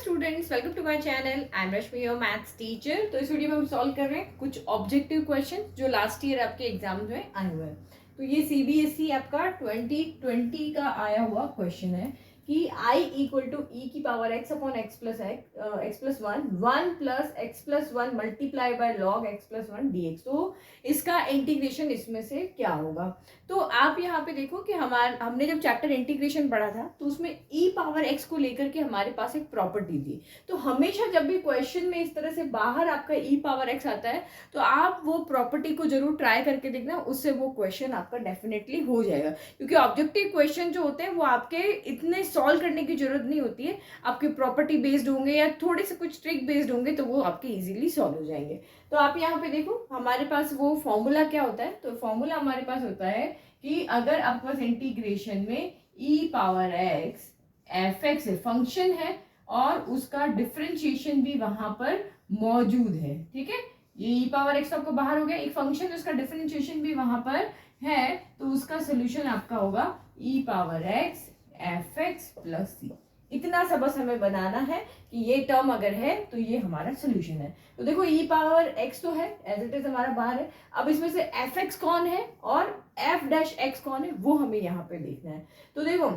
Students, welcome to my channel. I am Rashmi, your maths teacher. तो इस video में हम सॉल्व कर रहे हैं कुछ ऑब्जेक्टिव क्वेश्चन जो लास्ट ईयर आपके एग्जाम में आए हुए हैं। तो ये सीबीएसई आपका 2020 का आया हुआ क्वेश्चन है कि i इक्वल टू ई की power x upon x plus one plus x plus one multiply by log x plus one D x. तो इसका इंटीग्रेशन इसमें से क्या होगा। तो आप यहाँ पे देखो कि हमने जब चैप्टर इंटीग्रेशन पढ़ा था तो उसमें e पावर x को लेकर के हमारे पास एक प्रॉपर्टी थी। तो हमेशा जब भी क्वेश्चन में इस तरह से बाहर आपका e पावर x आता है तो आप वो प्रॉपर्टी को जरूर ट्राई करके देखना, उससे वो क्वेश्चन आपका डेफिनेटली हो जाएगा। क्योंकि ऑब्जेक्टिव क्वेश्चन जो होते हैं वो आपके इतने सॉल्व करने की जरूरत नहीं होती है, आपके प्रॉपर्टी बेस्ड होंगे या थोड़े से कुछ ट्रिक बेस्ड होंगे तो वो आपके इजीली सॉल्व हो जाएंगे। तो आप यहाँ पे देखो हमारे पास वो फॉर्मूला क्या होता है। तो फॉर्मूला हमारे पास होता है कि अगर आपके पास इंटीग्रेशन में e power x F x function है और उसका डिफरेंशिएशन भी वहां पर मौजूद है, ठीक है। ये e पावर x आपको बाहर हो गया, एक फंक्शन उसका डिफरेंशिएशन भी वहां पर है, तो उसका सोल्यूशन आपका होगा e power x F X plus C. इतना सा बस हमें बनाना है कि ये टर्म अगर है तो ये हमारा सोल्यूशन है। तो देखो e पावर x तो है एज इट इज हमारा बाहर है। अब इसमें से एफ एक्स कौन है और एफ डैश एक्स कौन है वो हमें यहाँ पे देखना है। तो देखो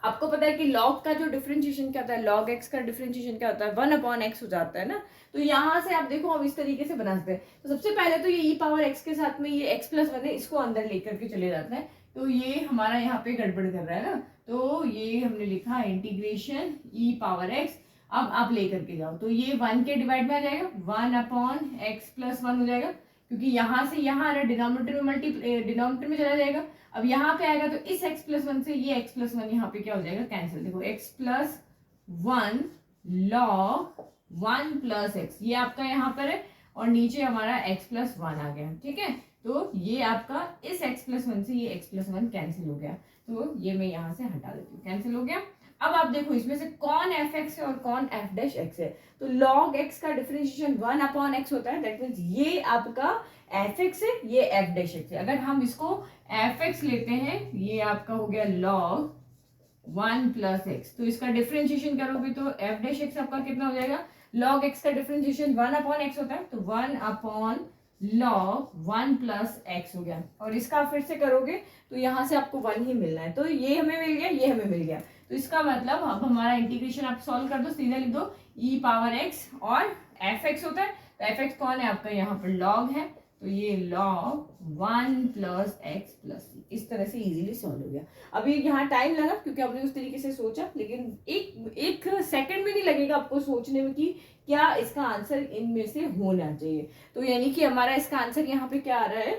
आपको पता है कि log का जो डिफरेंशिएशन क्या होता है, log x का डिफरेंशिएशन क्या होता है, 1/x हो जाता है ना। तो यहाँ से आप देखो हम इस तरीके से बना सकते हैं। तो सबसे पहले तो ये e पावर x के साथ में ये x प्लस वन है, इसको अंदर लेकर के चले जाते हैं। तो ये हमारा यहाँ पे गड़बड़ कर रहा है ना, तो ये हमने लिखा इंटीग्रेशन e पावर x। अब आप लेकर के जाओ तो ये 1 के डिवाइड में आ जाएगा, 1/x प्लस वन हो जाएगा, क्योंकि यहाँ से यहाँ आ रहा है डिनोमिनेटर में चला जाएगा। अब यहाँ पे आएगा तो इस x प्लस वन से ये x प्लस वन यहाँ पे क्या हो जाएगा, कैंसिल। देखो x plus one log 1 plus x, ये आपका यहाँ पर है और नीचे हमारा x प्लस वन आ गया, ठीक है। तो ये आपका इस x प्लस वन से ये x प्लस वन कैंसिल हो गया, तो ये मैं यहाँ से हटा देती हूँ, कैंसिल हो गया। अब आप देखो इसमें से कौन एफ एक्स है और कौन एफ डैश एक्स है। तो लॉग एक्स का डिफरेंशिएशन 1/x होता है, दैट मीन्स ये आपका एफ एक्स है, ये एफ डैश एक्स है। अगर हम इसको एफ एक्स लेते हैं, ये आपका हो गया लॉग 1 प्लस एक्स, तो इसका डिफरेंशिएशन करोगे तो एफ डैश एक्स आपका कितना हो जाएगा, लॉग एक्स का डिफरेंशिएशन 1/x होता है, तो 1 log 1 प्लस एक्स हो गया। और इसका फिर से करोगे तो यहाँ से आपको 1 ही मिलना है, तो ये हमें मिल गया, ये हमें मिल गया। तो इसका मतलब अब हमारा इंटीग्रेशन आप सॉल्व कर दो, सीधा लिख दो e पावर x और एफ एक्स होता है, तो एफ एक्स कौन है आपका, यहाँ पर log है, तो ये log 1 प्लस एक्स प्लस सी। इस तरह से इजीली सॉल्व हो गया। अभी यहाँ टाइम लगा क्योंकि आपने उस तरीके से सोचा, लेकिन एक सेकंड भी नहीं लगेगा आपको सोचने में कि क्या इसका आंसर इनमें से होना चाहिए। तो यानी कि हमारा इसका आंसर यहाँ पे क्या आ रहा है,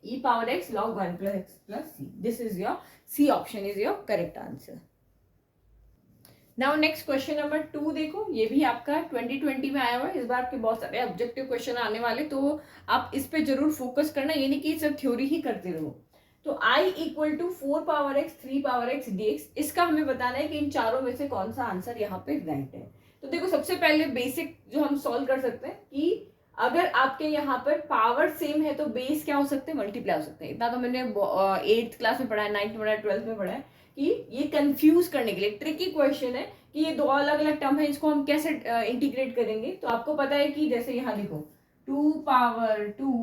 e power x log 1 plus x plus c. This is your c option is your correct answer. Now next question number 2 देखो, ये भी आपका 2020 में आया हुआ है। इस बार के बहुत सारे ऑब्जेक्टिव क्वेश्चन आने वाले, तो आप इस पे जरूर फोकस करना, ये नहीं कि सब थ्योरी ही करते रहो। तो i equal to 4 power x 3 power x dx, इसका हमें बताना है कि इन चारों में से कौन सा आंसर यहाँ पे राइट है। तो देखो सबसे पहले बेसिक जो हम सॉल्व कर सकते हैं कि अगर आपके यहाँ पर पावर सेम है तो बेस क्या हो सकते हैं, मल्टीप्लाई हो सकते हैं। इतना तो मैंने 8th क्लास में पढ़ा है, 9th में पढ़ा है, 12th में पढ़ा है कि ये कंफ्यूज करने के लिए ट्रिकी क्वेश्चन है कि ये दो अलग अलग टर्म है, इसको हम कैसे इंटीग्रेट करेंगे। तो आपको पता है कि जैसे यहाँ देखो 2 पावर 2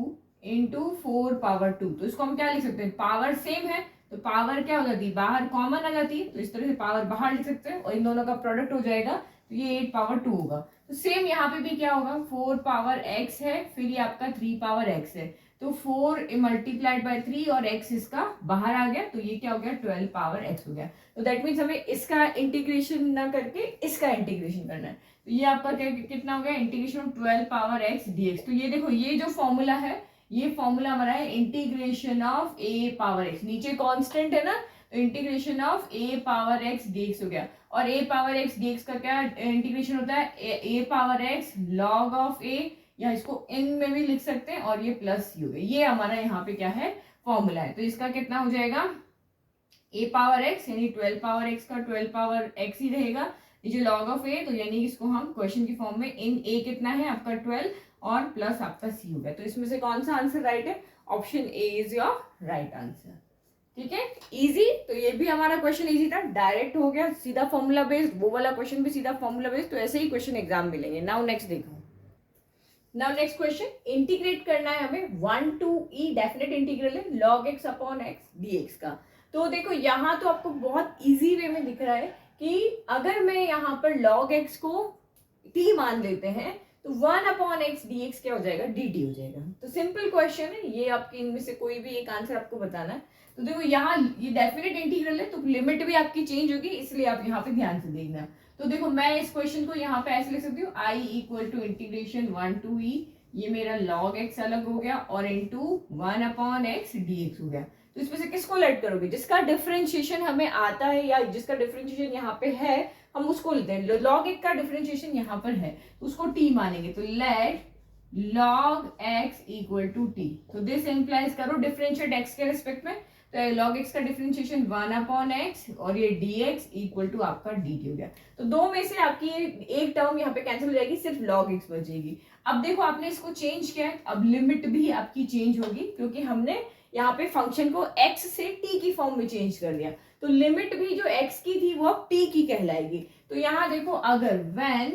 इंटू 4 पावर 2, तो इसको हम क्या लिख सकते हैं, पावर सेम है तो पावर क्या हो जाती है, बाहर कॉमन आ जाती है, तो इस तरह से पावर बाहर लिख सकते हैं और इन दोनों का प्रोडक्ट हो जाएगा, तो ये 8 पावर 2 होगा। तो सेम यहाँ पे भी क्या होगा, 4 पावर x है, फिर ये आपका 3 पावर x है, तो 4 मल्टीप्लाइड बाय 3 और x इसका बाहर आ गया, तो ये क्या हो गया, 12 पावर x हो गया। तो दैट मीन्स हमें इसका इंटीग्रेशन ना करके इसका इंटीग्रेशन करना है। तो ये आपका कितना हो गया, integration of 12 power x dx। तो ये देखो ये जो फॉर्मूला है, ये फॉर्मूला हमारा है integration of a power x, नीचे कांस्टेंट है ना, तो integration of a power x dx हो गया। और a पावर x dx का क्या इंटीग्रेशन होता है, a power x log of a, या इसको n में भी लिख सकते हैं, और ये प्लस c हो गया। ये हमारा यहाँ पे क्या है, फॉर्मूला है। तो इसका कितना हो जाएगा, a पावर x यानी 12 पावर x का 12 पावर x ही रहेगा, नीचे log ऑफ a, तो यानी इसको हम क्वेश्चन की फॉर्म में इन a कितना है आपका 12 और प्लस आपका c हो गया। तो इसमें से कौन सा आंसर राइट है, option A is your right answer. ठीक है, इजी। तो ये भी हमारा क्वेश्चन इजी था, डायरेक्ट हो गया, सीधा फॉर्मूला बेस्ड, वो वाला क्वेश्चन भी सीधा फॉर्मूला बेस्ड। तो ऐसे ही क्वेश्चन एग्जाम मिलेंगे। नाउ नेक्स्ट देखो, नाउ नेक्स्ट क्वेश्चन इंटीग्रेट करना है हमें 1 to e, डेफिनेट इंटीग्रल है log x upon x dx का। तो देखो यहाँ तो आपको बहुत इजी वे में दिख रहा है कि अगर मैं यहाँ पर log x को t मान लेते हैं तो 1 अपॉन एक्स डी एक्स क्या हो जाएगा, dt हो जाएगा। तो सिंपल क्वेश्चन है ये, आपके इनमें से कोई भी एक आंसर आपको बताना है। तो देखो यहाँ ये डेफिनेट इंटीग्रल है तो लिमिट भी आपकी चेंज होगी, इसलिए आप यहाँ पे ध्यान से देखना। तो देखो मैं इस क्वेश्चन को यहाँ पे ऐसे लिख सकती हूँ, I equal to integration 1 to e, ये मेरा log x अलग हो गया और इनटू 1 अपॉन एक्स dx हो गया। तो इसमें से किसको लेट करोगे, जिसका डिफरेंशिएशन हमें आता है या जिसका डिफरेंशिएशन यहाँ पे है हम उसको लेते हैं। log x का डिफरेंशिएशन यहाँ पर है तो उसको t मानेंगे। तो let log x equal to t। तो दिस इंप्लाइज करो डिफरेंशिएट x के रिस्पेक्ट में, तो log x का डिफरेंशिएशन 1 अपॉन एक्स और ये dx इक्वल टू आपका dt हो गया। तो दो में से आपकी एक टर्म यहाँ पे कैंसिल हो जाएगी, सिर्फ log x बचेगी। अब देखो आपने इसको चेंज किया है, अब लिमिट भी आपकी चेंज होगी क्योंकि हमने यहाँ पे फंक्शन को x से t की फॉर्म में चेंज कर दिया। तो लिमिट भी जो x की थी वो अब t की कहलाएगी। तो यहाँ देखो अगर when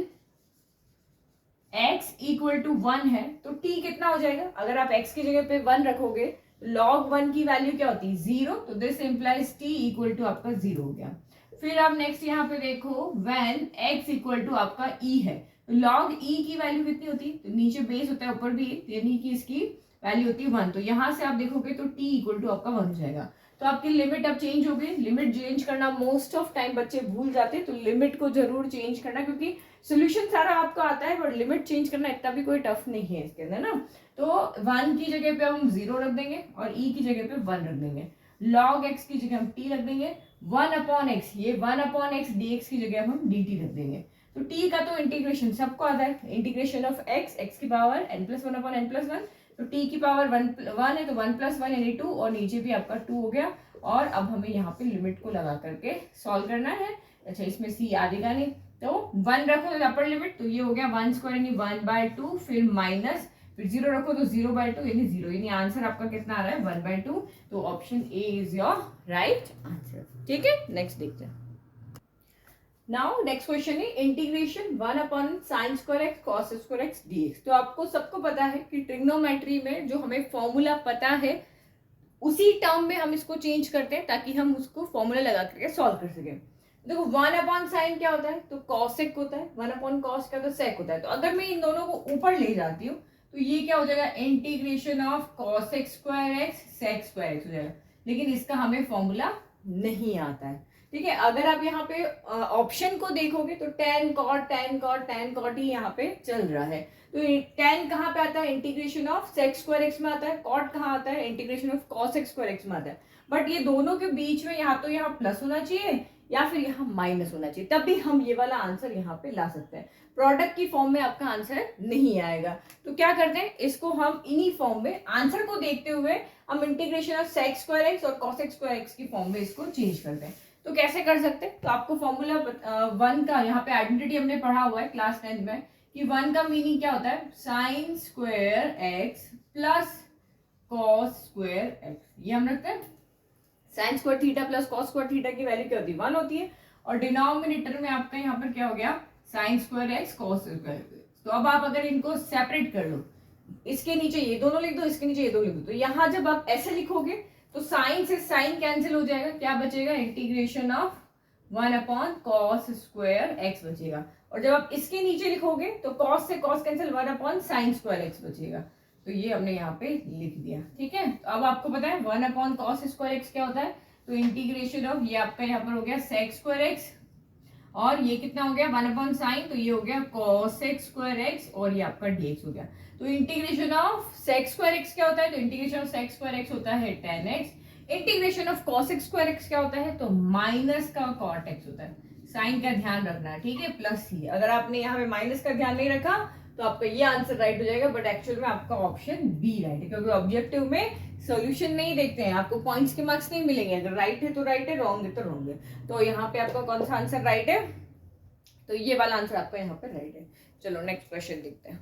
x इक्वल टू 1 है तो t कितना हो जाएगा, अगर आप x की जगह पे 1 रखोगे log 1 की वैल्यू क्या होती है, 0। तो this implies t equal to आपका 0 हो गया। फिर आप नेक्स्ट यहाँ पे देखो when x इक्वल टू आपका e है तो log e की वैल्यू कितनी होती है, तो नीचे बेस होता है ऊपर भी, यानी कि इसकी वैल्यू होती है 1। तो यहाँ से आप देखोगे तो t इक्वल टू आपका 1 हो जाएगा। तो आपकी लिमिट अब चेंज हो गई। लिमिट चेंज करना मोस्ट ऑफ टाइम बच्चे भूल जाते हैं, तो लिमिट को जरूर चेंज करना क्योंकि सोल्यूशन सारा आपका आता है बट लिमिट चेंज करना इतना भी कोई टफ नहीं है इसके अंदर ना। तो 1 की जगह पे हम 0 रख देंगे और e की जगह पे 1 रख देंगे। log x की जगह हम t रख देंगे, 1 अपॉन एक्स, ये 1 अपॉन एक्स dx की जगह हम dt रख देंगे। तो t का तो इंटीग्रेशन सबको आता है, इंटीग्रेशन ऑफ x की पावर n+1 अपॉन n+1। तो t की पावर 1 है तो 1+1 यानी 2 और नीचे भी आपका 2 हो गया। और अब हमें यहाँ पे लिमिट को लगा करके सॉल्व करना है। अच्छा इसमें c आ जाएगा नहीं तो 1 रखो तो अपर लिमिट, तो ये हो गया 1 स्क्वायर यानी 1/2, फिर माइनस, फिर 0 रखो तो 0/2 यानी 0, यानी आंसर आपका कितना आ रहा है 1/2। तो option A is your right answer. ठीक है, नेक्स्ट देखते हैं। नाउ नेक्स्ट क्वेश्चन है integration 1 upon sine square x cos square x dx। तो आपको सबको पता है कि ट्रिग्नोमेट्री में जो हमें फॉर्मूला पता है उसी टर्म में हम इसको चेंज करते हैं ताकि हम उसको फॉर्मूला लगा करके सॉल्व कर सकें। देखो 1 अपॉन साइन क्या होता है, तो कॉसेक होता है, 1 अपॉन कॉस क्या होता है, सेक होता है। तो अगर मैं इन दोनों को ऊपर ले जाती हूँ तो ये क्या हो जाएगा, integration of cosec square x sec square x हो जाएगा। लेकिन इसका हमें फॉर्मूला नहीं आता है। ठीक है, अगर आप यहाँ पे ऑप्शन को देखोगे तो tan cot ही यहाँ पे चल रहा है। तो tan कहाँ पे आता है, integration of sec square x में आता है। cot कहाँ आता है, integration of cosec square x में आता है। बट ये दोनों के बीच में यहाँ तो यहाँ प्लस होना चाहिए या फिर यहाँ माइनस होना चाहिए, तभी हम ये वाला आंसर यहाँ पे ला सकते हैं। प्रोडक्ट की फॉर्म में आपका आंसर नहीं आएगा। तो क्या करते हैं, इसको हम इन्हीं फॉर्म में आंसर को देखते हुए हम integration of sec square x और कॉस एक्स स्क्वायर एक्स की फॉर्म में इसको चेंज करते हैं। तो कैसे कर सकते हैं, तो आपको फॉर्मूला 1 का यहाँ पे आइडेंटिटी हमने पढ़ा हुआ है क्लास 10 में कि 1 का मीनिंग क्या होता है, sine square x plus cos square x. ये हम रखते हैं sine square theta plus cos square theta की वैल्यू क्या होती है, 1 होती है। और डिनोमिनेटर में आपका यहाँ पर क्या हो गया, sine square x cos square. तो अब आप अगर इनको सेपरेट कर लो, इसके नीचे ये दोनों लिख दो, इसके नीचे ये दोनों लिख दो, तो यहाँ जब आप ऐसे लिखोगे तो साइन से साइन कैंसिल हो जाएगा, क्या बचेगा, integration of 1 upon cos square x बचेगा। और जब आप इसके नीचे लिखोगे तो कॉस से cos cancel, 1 upon sine square x बचेगा। तो ये हमने यहाँ पे लिख दिया। ठीक है, तो अब आपको पता है 1 अपॉन कॉस स्क्वायर एक्स क्या होता है, तो इंटीग्रेशन ऑफ ये आपका यहाँ पर हो गया सेक स्क्वायर एक्स और ये कितना हो गया 1 अपॉन साइन, तो ये हो गया कॉस एक्स स्क्वायर एक्स और ये आपका dx हो गया। तो integration of sec square x क्या होता है, तो integration of sec square x होता है tan x। Integration of cosec square x क्या होता है, तो माइनस का कॉट एक्स होता है। साइन का ध्यान रखना है, ठीक है, प्लस ही। अगर आपने यहाँ पे माइनस का ध्यान नहीं रखा तो आपका ये आंसर राइट हो जाएगा, बट एक्चुअल में आपका ऑप्शन बी राइट है क्योंकि ऑब्जेक्टिव में सॉल्यूशन नहीं देखते हैं, आपको पॉइंट्स के मार्क्स नहीं मिलेंगे। अगर राइट है तो राइट है, रॉन्ग है तो रॉन्ग है। तो यहाँ पे आपका कौन सा आंसर राइट है, तो ये वाला आंसर आपका यहाँ पे राइट है। चलो नेक्स्ट क्वेश्चन देखते हैं।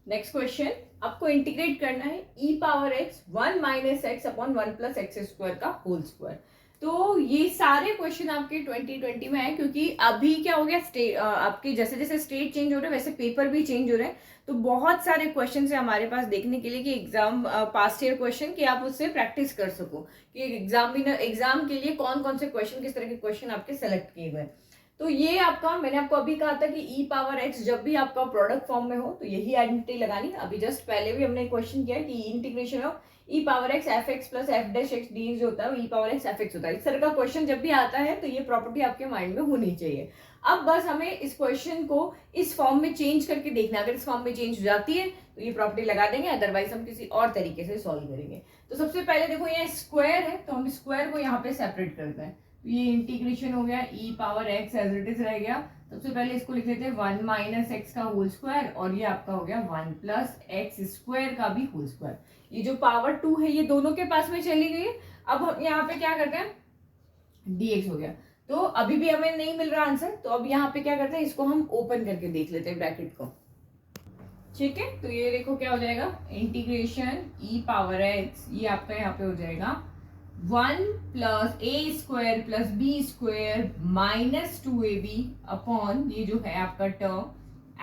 नेक्स्ट क्वेश्चन, आपको इंटीग्रेट करना है e power x 1 minus x upon 1 plus x square का होल स्क्वायर। तो ये सारे क्वेश्चन आपके 2020 में है, क्योंकि अभी क्या हो गया, आपके जैसे जैसे स्टेट चेंज हो रहे हैं वैसे पेपर भी चेंज हो रहे हैं। तो बहुत सारे क्वेश्चन है हमारे पास देखने के लिए कि एग्जाम पास्ट ईयर क्वेश्चन कि आप उससे प्रैक्टिस कर सको कि एग्जाम के लिए कौन कौन से क्वेश्चन, किस तरह के क्वेश्चन आपके सेलेक्ट किए गए। तो ये आपका, मैंने आपको अभी कहा था कि e पावर x जब भी आपका प्रोडक्ट फॉर्म में हो तो यही आइडेंटिटी लगानी। अभी जस्ट पहले भी हमने क्वेश्चन किया कि integration of e power x F X plus F dash x D जो होता है वो e power x F x होता है। इस तरह का क्वेश्चन जब भी आता है तो ये प्रॉपर्टी आपके माइंड में होनी चाहिए। अब बस हमें इस क्वेश्चन को इस फॉर्म में चेंज करके देखना, अगर इस फॉर्म में चेंज हो जाती है तो ये प्रॉपर्टी लगा देंगे, अदरवाइज हम किसी और तरीके से सॉल्व करेंगे। तो सबसे पहले देखो ये स्क्वायर है तो हम स्क्वायर को यहाँ पे सेपरेट करते हैं। तो ये इंटीग्रेशन हो गया e power x as it is रह गया। सबसे पहले इसको लिख लेते हैं 1 माइनस एक्स का होल स्क्वायर और ये आपका हो गया 1 प्लस एक्स स्क्वायर का भी होल स्क्वायर। ये जो पावर 2 है ये दोनों के पास में चली गई है। अब हम यहाँ पे क्या करते हैं, dx हो गया। तो अभी भी हमें नहीं मिल रहा आंसर, तो अब यहाँ पे क्या करते हैं, इसको हम ओपन करके देख लेते हैं ब्रैकेट को। ठीक है, तो ये देखो क्या हो जाएगा, इंटीग्रेशन e पावर x, ये आपका यहाँ पे हो जाएगा 1 plus A square plus B square minus 2ab upon ये जो है आपका टर्म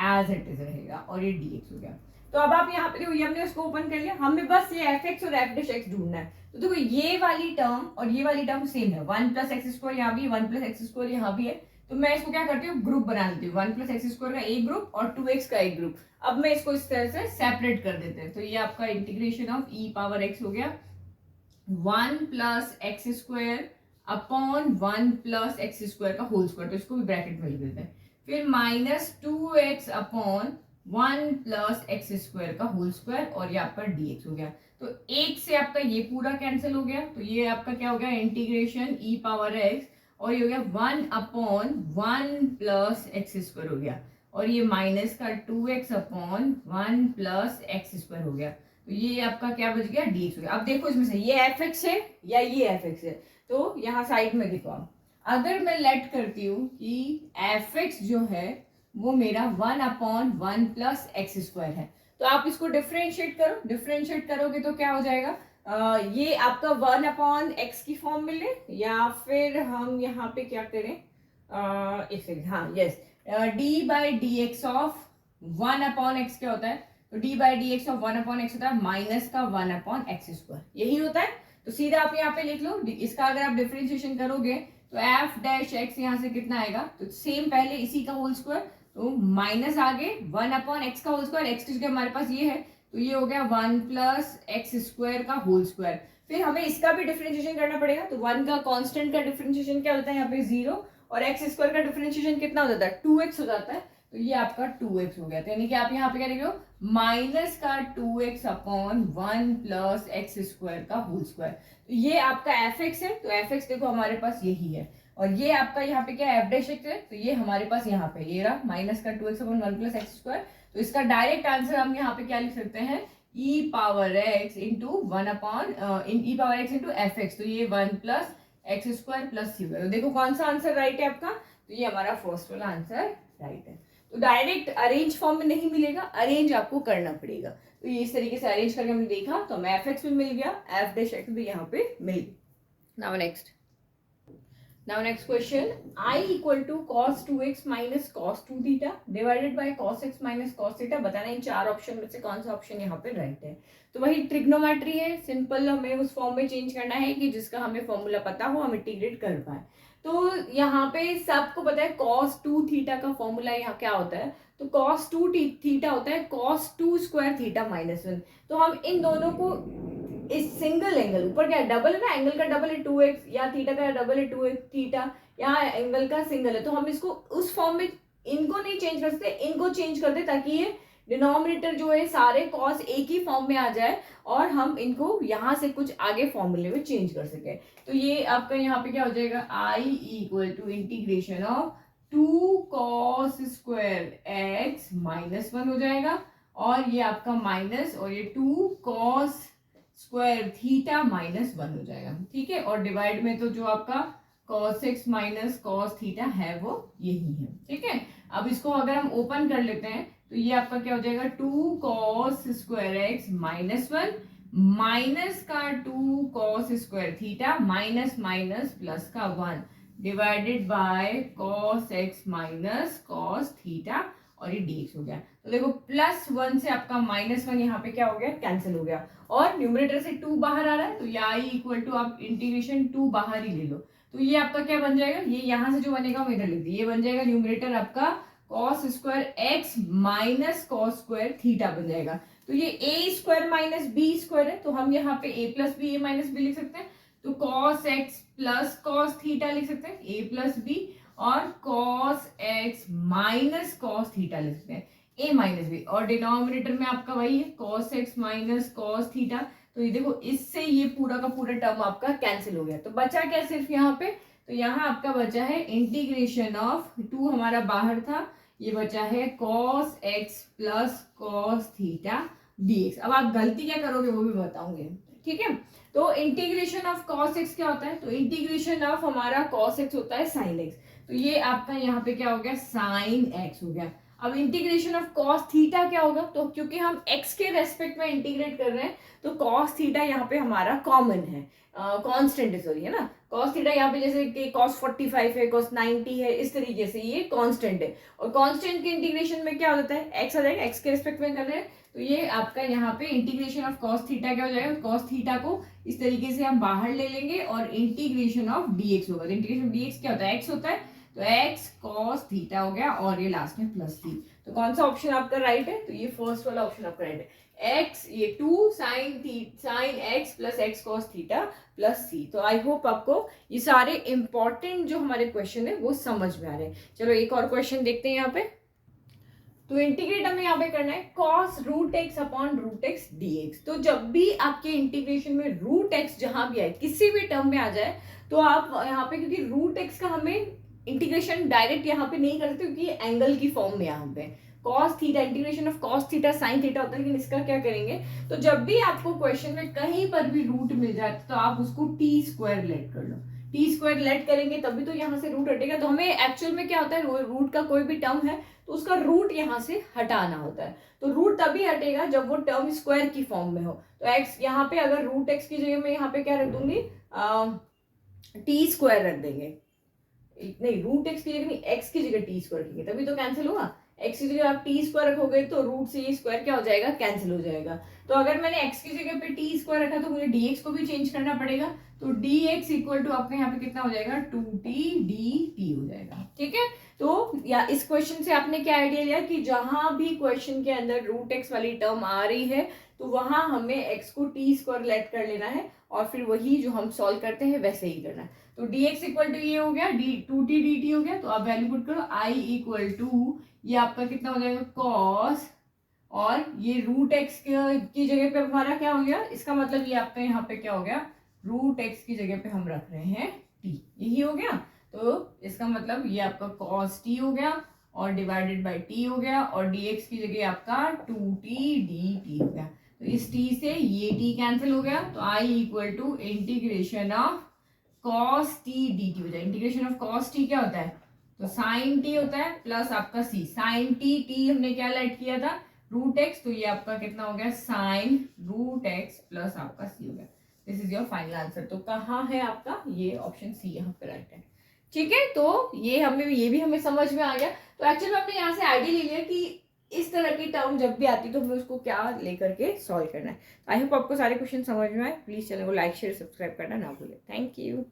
एज इट इज रहेगा और ये dx हो गया। तो अब आप यहाँ पे देखो, ये हमने उसको ओपन कर लिया, हमें बस ये एफ एक्स और एफ डैश एक्स ढूंढना है। तो देखो ये वाली टर्म और ये वाली टर्म सेम है, 1 प्लस एक्स स्क्वायर यहाँ भी, 1 प्लस एक्स स्क्वायर यहाँ भी है। तो मैं इसको क्या करती हूँ, ग्रुप बना लेती हूँ, 1 प्लस एक्स स्क्वायर का एक ग्रुप और 2x का एक ग्रुप। अब मैं इसको इस तरह से सेपरेट कर देते हैं। तो ये आपका integration of e power x हो गया 1 plus x square upon 1 plus x square का होल स्क्वायर, तो इसको भी ब्रैकेट में लिख देते हैं। फिर minus 2x upon 1 plus x square का होल स्क्वायर और ये आपका dx हो गया। तो एक से आपका ये पूरा कैंसिल हो गया, तो ये आपका क्या हो गया, इंटीग्रेशन e पावर x और ये हो गया 1 अपॉन 1 प्लस एक्स स्क्वायर हो गया और ये माइनस का 2x upon 1 plus x square हो गया। तो ये आपका क्या बच गया, dx हो गया। अब देखो इसमें से ये fx है या ये fx है, तो यहाँ साइड में देखो आप, अगर मैं लेट करती हूँ कि fx जो है वो मेरा 1 अपॉन 1 प्लस एक्स स्क्वायर है, तो आप इसको डिफरेंशिएट करो, डिफरेंशिएट करोगे तो क्या हो जाएगा, ये आपका 1 अपॉन एक्स की फॉर्म मिले, या फिर हम यहाँ पे क्या करें, एक सेकंड, हाँ yes, D by D x of 1 upon x क्या होता है, तो D by D x of 1 upon x होता है माइनस का 1 अपॉन एक्स स्क्वायर, यही होता है। तो सीधा आप यहाँ पे लिख लो, इसका अगर आप डिफरेंशिएशन करोगे तो एफ डैश एक्स यहाँ से कितना आएगा, तो सेम पहले इसी का होल स्क्वायर, तो माइनस आगे 1 अपॉन एक्स का होल स्क्वायर, एक्स की हमारे पास ये है तो ये हो गया 1 प्लस एक्स स्क्वायर का होल स्क्वायर। फिर हमें इसका भी डिफरेंशिएशन करना पड़ेगा, तो 1 का कांस्टेंट का डिफरेंशिएशन क्या होता है यहाँ पे 0 और एक्स स्क्वायर का डिफरेंशिएशन कितना हो जाता है 2x हो जाता है, तो ये आपका 2x हो गया। तो यानी कि आप यहाँ पे क्या लिख रहे हो, माइनस का 2x upon 1 plus x square का होल स्क्वायर। तो ये आपका fx है, तो fx देखो हमारे पास यही है और ये आपका यहाँ पे क्या f डैश एक्स है, तो ये हमारे पास यहाँ पे ये रहा माइनस का 2x upon 1 plus x square. तो इसका डायरेक्ट आंसर हम यहाँ पे क्या लिख सकते हैं, e power x into 1 upon e power x into F x, तो ये 1 प्लस एक्स स्क्वायर प्लस सी। तो देखो कौन सा आंसर राइट है आपका, तो ये हमारा फर्स्ट वाला आंसर राइट है। तो डायरेक्ट अरेंज फॉर्म में नहीं मिलेगा, अरेंज आपको करना पड़ेगा। तो ये इस तरीके से अरेंज करके हमने देखा, तो हमें एफ एक्स भी मिल गया, एफ डैश एक्स भी यहाँ पे मिल गया। Now next question, i equal to cos 2x minus cos 2 theta divided by cos x minus cos theta. बताना इन चार ऑप्शन में से कौन सा ऑप्शन यहाँ पे राइट है। तो वही ट्रिग्नोमेट्री है, सिंपल हमें उस फॉर्म में चेंज करना है कि जिसका हमें फॉर्मूला पता हो, हम इंटीग्रेट कर पाए। तो यहाँ पे सबको पता है cos 2 थीटा का फॉर्मूला यहाँ क्या होता है, तो cos 2 थीटा होता है cos 2 स्क्वायर थीटा माइनस 1। तो हम इन दोनों को इस सिंगल एंगल, ऊपर क्या डबल है ना, एंगल का डबल है 2x या थीटा का डबल है 2x थीटा, यहाँ एंगल का सिंगल है, तो हम इसको उस फॉर्म में इनको नहीं चेंज कर सकते, इनको चेंज कर दे ताकि ये डिनोमिनेटर जो है सारे कॉस एक ही फॉर्म में आ जाए और हम इनको यहाँ से कुछ आगे फॉर्मूले में चेंज कर सके। तो ये आपका यहाँ पे क्या हो जाएगा, i equal to integration of 2 cos square x minus 1 हो जाएगा और ये आपका माइनस और ये 2 cos स्क्वायर थीटा माइनस 1 हो जाएगा। ठीक है, और डिवाइड में तो जो आपका cos x minus cos theta है वो यही है। ठीक है, अब इसको अगर हम ओपन कर लेते हैं तो ये आपका क्या हो जाएगा 2 cos square x minus 1 minus का 2 cos square theta minus minus plus का 1 divided by cos x minus cos theta और ये dx हो गया। तो देखो +1 से आपका -1 यहाँ पे क्या हो गया, कैंसिल हो गया और न्यूमरेटर से 2 बाहर आ रहा है तो यहाँ इक्वल टू आप इंटीग्रेशन 2 बाहर ही ले लो। तो ये आपका क्या बन जाएगा, ये यहाँ से जो बनेगा वो इधर लिख दिए, ये बन जाएगा न्यूमरेटर आपका cos square x minus cos square theta बन जाएगा। तो ये a square minus b square है तो हम यहाँ पे a plus b a minus b लिख सकते हैं। तो cos x plus cos theta लिख सकते हैं a प्लस बी और cos x minus cos theta लिख सकते हैं a माइनस बी और डिनोमिनेटर में आपका वही है cos x minus cos theta. तो ये देखो इससे ये पूरा का पूरा टर्म आपका कैंसिल हो गया। तो बचा क्या सिर्फ यहाँ पे, तो यहाँ आपका बचा है इंटीग्रेशन ऑफ 2 हमारा बाहर था, ये बचा है cos x plus cos theta dx। अब आप गलती क्या करोगे वो भी बताऊंगे, ठीक है। तो इंटीग्रेशन ऑफ cos x क्या होता है, तो इंटीग्रेशन ऑफ हमारा cos x होता है sin x। तो ये आपका यहाँ पे क्या हो गया sin x हो गया। अब इंटीग्रेशन ऑफ cos थीटा क्या होगा, तो क्योंकि हम x के रेस्पेक्ट में इंटीग्रेट कर रहे हैं तो cos थीटा यहाँ पे हमारा कॉमन है, कांस्टेंट है सॉरी, है ना। cos थीटा यहाँ पे जैसे कि cos 45 है, cos 90 है, इस तरीके से ये कांस्टेंट है और कांस्टेंट के इंटीग्रेशन में क्या होता है x आ जाएगा, x के रेस्पेक्ट में कर रहे हैं तो ये आपका यहाँ पे इंटीग्रेशन ऑफ cos थीटा क्या हो जाएगा, cos थीटा को इस तरीके से हम बाहर ले लेंगे और इंटीग्रेशन ऑफ dx होगा। तो इंटीग्रेशन dx क्या होता है, x होता है तो x cos थीटा हो गया और ये लास्ट में प्लस थी। तो कौन सा ऑप्शन आपका राइट है, तो ये फर्स्ट वाला ऑप्शन आपका राइट है, x ये 2 sin x plus x cos theta plus c। तो आई होप आपको ये सारे इंपॉर्टेंट जो हमारे क्वेश्चन है वो समझ में आ रहे हैं। चलो एक और क्वेश्चन देखते हैं यहाँ पे। तो इंटीग्रेट हमें यहाँ पे करना है cos root x upon root x dx। तो जब भी आपके इंटीग्रेशन में रूट एक्स जहां भी आए, किसी भी टर्म में आ जाए, तो आप यहाँ पे क्योंकि रूट एक्स का हमें इंटीग्रेशन डायरेक्ट यहाँ पे नहीं कर सकते क्योंकि एंगल की फॉर्म में यहाँ पे cos theta, integration of cos theta sin theta होता है, लेकिन इसका क्या करेंगे, तो जब भी आपको क्वेश्चन में कहीं पर भी रूट मिल जाए तो आप उसको टी स्क्वायर लेट कर लो। टी स्क्वायर लेट करेंगे तभी तो यहाँ से रूट हटेगा। तो हमें एक्चुअल में क्या होता है, रूट का कोई भी टर्म है तो उसका रूट यहाँ से हटाना होता है। तो रूट तभी हटेगा जब वो टर्म स्क्वायर की फॉर्म में हो। तो एक्स यहाँ पे अगर रूट एक्स की जगह में यहाँ पे क्या रख दूंगी, टी स्क्वायर रख देंगे, नहीं रूट एक्स की जगह नहीं, एक्स की जगह टी स्क्वायर रखेंगे तभी तो कैंसिल होगा। एक्स की जगह आप टी स्क्वायर रखोगे तो रूट से ये स्क्वायर क्या हो जाएगा, कैंसिल हो जाएगा। तो अगर मैंने एक्स की जगह पे टी स्क्वायर रखा तो मुझे डीएक्स को भी चेंज करना पड़ेगा। तो dx इक्वल टू आपका यहाँ पे कितना हो जाएगा, 2t dt हो जाएगा, ठीक है। तो या इस क्वेश्चन से आपने क्या आइडिया लिया कि जहां भी क्वेश्चन के अंदर रूट एक्स वाली टर्म आ रही है तो वहां हमें x को टी स्क्वायर लेट कर लेना है और फिर वही जो हम सॉल्व करते हैं वैसे ही करना है। तो dx इक्वल टू ये हो गया 2t dt हो गया। तो आप वैल्यू पुट करो, i इक्वल टू ये आपका कितना हो जाएगा cos, और ये रूट एक्स की जगह पे हमारा क्या हो गया, इसका मतलब ये आपका यहाँ पे क्या हो गया, रूट एक्स की जगह पे हम रख रहे हैं t, यही हो गया। तो इसका मतलब ये आपका cos t हो गया और डिवाइडेड बाय t हो गया और dx की जगह आपका 2t dt हो गया। तो इस t से ये t कैंसिल हो गया। तो i equal to integration of cos t dt हो जाए। इंटीग्रेशन ऑफ cos t क्या होता है, तो sin t होता है प्लस आपका c, sin t हमने क्या लेट किया था, रूट एक्स, तो ये आपका कितना हो गया sin रूट एक्स प्लस आपका c हो गया। This is your final answer. तो कहाँ है आपका, ये ऑप्शन सी यहाँ पे राइट है, ठीक है। तो ये भी हमें समझ में आ गया। तो एक्चुअली हमने यहाँ से आइडिया ले लिया कि इस तरह की टर्म जब भी आती तो हमें उसको क्या लेकर के सॉल्व करना है। आई होप आपको सारे क्वेश्चन समझ में आए। प्लीज चैनल को लाइक शेयर सब्सक्राइब करना ना भूलें। Thank you.